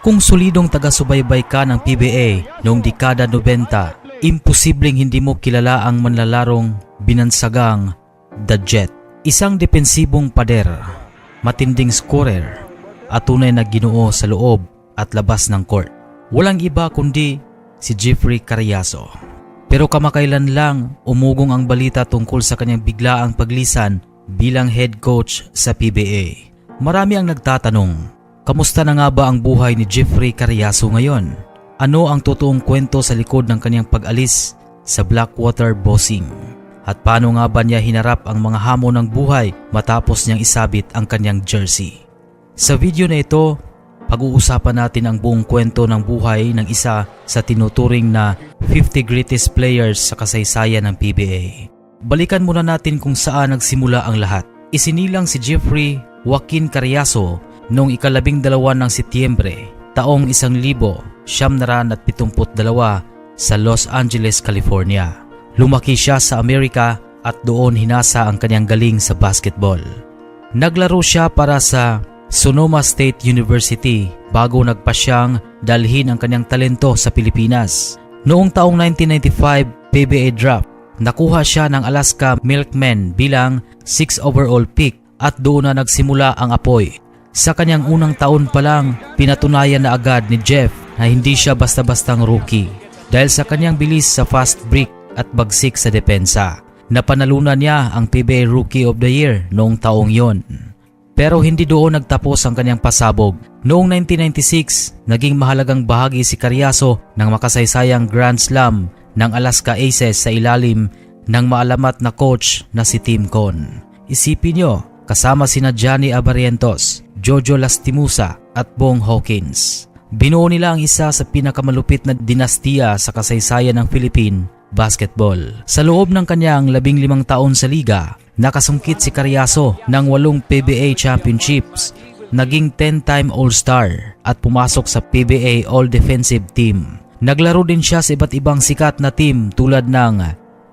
Kung solidong taga-subaybay ka ng PBA noong dekada 90, imposibleng hindi mo kilala ang manlalarong binansagang The Jet. Isang depensibong pader, matinding scorer, at tunay na ginoo sa loob at labas ng court. Walang iba kundi si Jeffrey Cariaso. Pero kamakailan lang umugong ang balita tungkol sa kanyang biglaang paglisan bilang head coach sa PBA. Marami ang nagtatanong, kamusta na nga ba ang buhay ni Jeffrey Cariaso ngayon? Ano ang totoong kwento sa likod ng kanyang pag-alis sa Blackwater Bossing? At paano nga ba niya hinarap ang mga hamon ng buhay matapos niyang isabit ang kanyang jersey? Sa video na ito, pag-uusapan natin ang buong kwento ng buhay ng isa sa tinuturing na 50 greatest players sa kasaysayan ng PBA. Balikan muna natin kung saan nagsimula ang lahat. Isinilang si Jeffrey Joaquin Cariaso noong ika-12 ng Setyembre, taong 1972 sa Los Angeles, California. Lumaki siya sa Amerika at doon hinasa ang kanyang galing sa basketball. Naglaro siya para sa Sonoma State University bago nagpasyang dalhin ang kanyang talento sa Pilipinas. Noong taong 1995 PBA draft, nakuha siya ng Alaska Milkmen bilang 6 overall pick at doon na nagsimula ang apoy. Sa kanyang unang taon pa lang, pinatunayan na agad ni Jeff na hindi siya basta-bastang rookie dahil sa kanyang bilis sa fast break at bagsik sa depensa. Napanalunan niya ang PBA Rookie of the Year noong taong yon. Pero hindi doon nagtapos ang kanyang pasabog. Noong 1996, naging mahalagang bahagi si Cariaso ng makasaysayang Grand Slam ng Alaska Aces sa ilalim ng maalamat na coach na si Tim Con. Isipin nyo, kasama sina Johnny Abarrientos, Jojo Lastimosa at Bong Hawkins. Binuo nila ang isa sa pinakamalupit na dinastiya sa kasaysayan ng Philippine basketball. Sa loob ng kanyang 15 taon sa liga, nakasungkit si Cariaso ng 8 PBA championships, naging 10-time All-Star at pumasok sa PBA All-Defensive Team. Naglaro din siya sa iba't ibang sikat na team tulad ng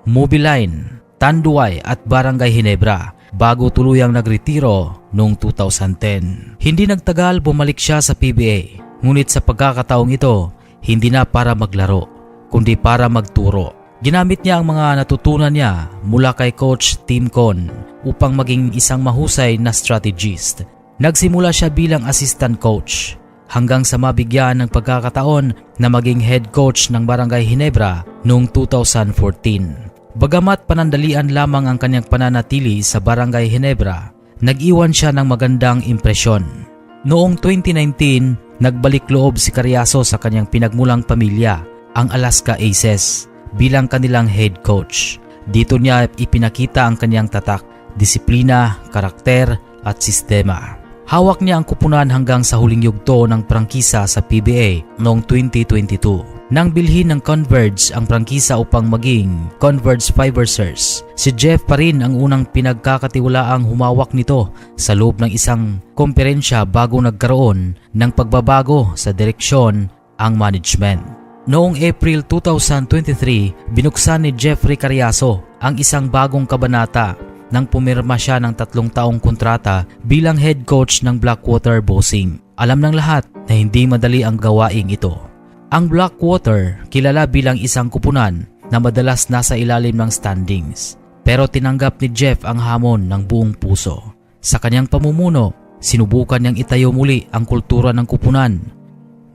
Mobiline, Tanduay at Barangay Ginebra bago tuluyang nagretiro noong 2010. Hindi nagtagal bumalik siya sa PBA, ngunit sa pagkakataong ito, hindi na para maglaro, kundi para magturo. Ginamit niya ang mga natutunan niya mula kay Coach Tim Con upang maging isang mahusay na strategist. Nagsimula siya bilang assistant coach hanggang sa mabigyan ng pagkakataon na maging head coach ng Barangay Ginebra noong 2014. Bagamat panandalian lamang ang kanyang pananatili sa Barangay Ginebra, nag-iwan siya ng magandang impresyon. Noong 2019, nagbalik loob si Cariaso sa kanyang pinagmulang pamilya, ang Alaska Aces, bilang kanilang head coach. Dito niya ipinakita ang kanyang tatak, disiplina, karakter at sistema. Hawak niya ang kupunan hanggang sa huling yugto ng prangkisa sa PBA noong 2022. Nang bilhin ng Converge ang prangkisa upang maging Converge Fibersers, si Jeff pa rin ang unang pinagkakatiwalaang humawak nito sa loob ng isang komperensya bago nagkaroon ng pagbabago sa direksyon ang management. Noong April 2023, binuksan ni Jeffrey Cariaso ang isang bagong kabanata nang pumirma siya ng 3 taong kontrata bilang head coach ng Blackwater Bossing. Alam ng lahat na hindi madali ang gawaing ito. Ang Blackwater kilala bilang isang kupunan na madalas nasa ilalim ng standings. Pero tinanggap ni Jeff ang hamon ng buong puso. Sa kanyang pamumuno, sinubukan niyang itayo muli ang kultura ng kupunan.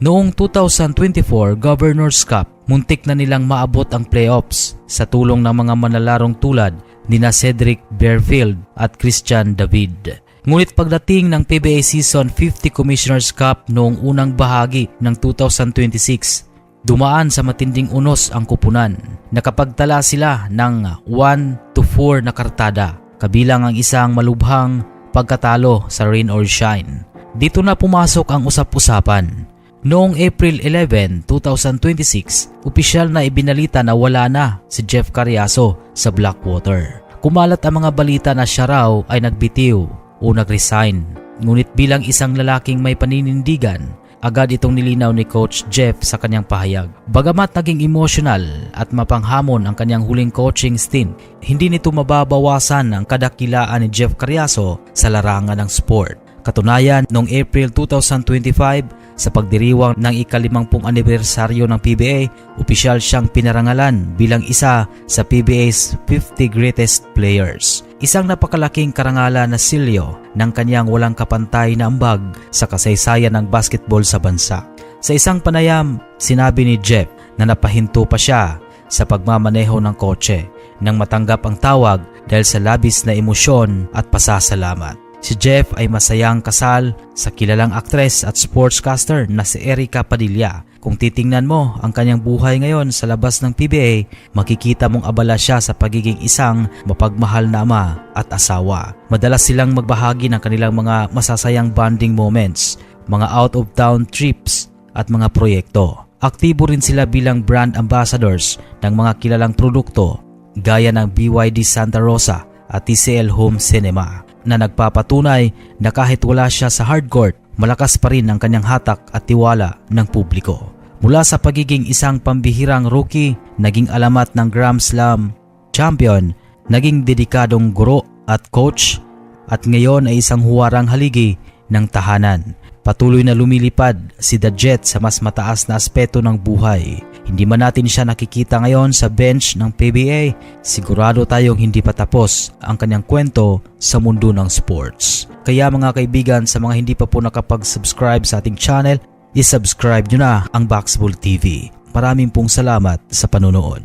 Noong 2024 Governors Cup, muntik na nilang maabot ang playoffs sa tulong ng mga manalarong tulad nina Cedric Bearfield at Christian David. Ngunit pagdating ng PBA Season 50 Commissioners Cup noong unang bahagi ng 2026, dumaan sa matinding unos ang kupunan. Nakapagtala sila ng 1-4 na kartada, kabilang ang isang malubhang pagkatalo sa rain or shine. Dito na pumasok ang usap-usapan. Noong April 11, 2026, opisyal na ibinalita na wala na si Jeff Cariaso sa Blackwater. Kumalat ang mga balita na siya raw ay nagbitiw o nag-resign. Ngunit bilang isang lalaking may paninindigan, agad itong nilinaw ni Coach Jeff sa kanyang pahayag. Bagamat naging emotional at mapanghamon ang kanyang huling coaching stint, hindi nito mababawasan ang kadakilaan ni Jeff Cariaso sa larangan ng sport. Katunayan, noong April 2025, Sa pagdiriwang ng ika-50 anibersaryo ng PBA, opisyal siyang pinarangalan bilang isa sa PBA's 50 Greatest Players. Isang napakalaking karangalan na silyo ng kanyang walang kapantay na ambag sa kasaysayan ng basketball sa bansa. Sa isang panayam, sinabi ni Jeff na napahinto pa siya sa pagmamaneho ng kotse nang matanggap ang tawag dahil sa labis na emosyon at pasasalamat. Si Jeff ay masayang kasal sa kilalang aktres at sportscaster na si Erica Padilla. Kung titingnan mo ang kanyang buhay ngayon sa labas ng PBA, makikita mong abala siya sa pagiging isang mapagmahal na ama at asawa. Madalas silang magbahagi ng kanilang mga masasayang bonding moments, mga out-of-town trips at mga proyekto. Aktibo rin sila bilang brand ambassadors ng mga kilalang produkto gaya ng BYD Santa Rosa at TCL Home Cinema, na nagpapatunay na kahit wala siya sa hardcourt, malakas pa rin ang kanyang hatak at tiwala ng publiko. Mula sa pagiging isang pambihirang rookie, naging alamat ng Grand Slam champion, naging dedikadong guro at coach, at ngayon ay isang huwarang haligi ng tahanan. Patuloy na lumilipad si The Jet sa mas mataas na aspeto ng buhay. Hindi man natin siya nakikita ngayon sa bench ng PBA, sigurado tayong hindi pa tapos ang kanyang kwento sa mundo ng sports. Kaya mga kaibigan, sa mga hindi pa po nakapag-subscribe sa ating channel, isubscribe nyo na ang Boxball TV. Maraming pong salamat sa panonood.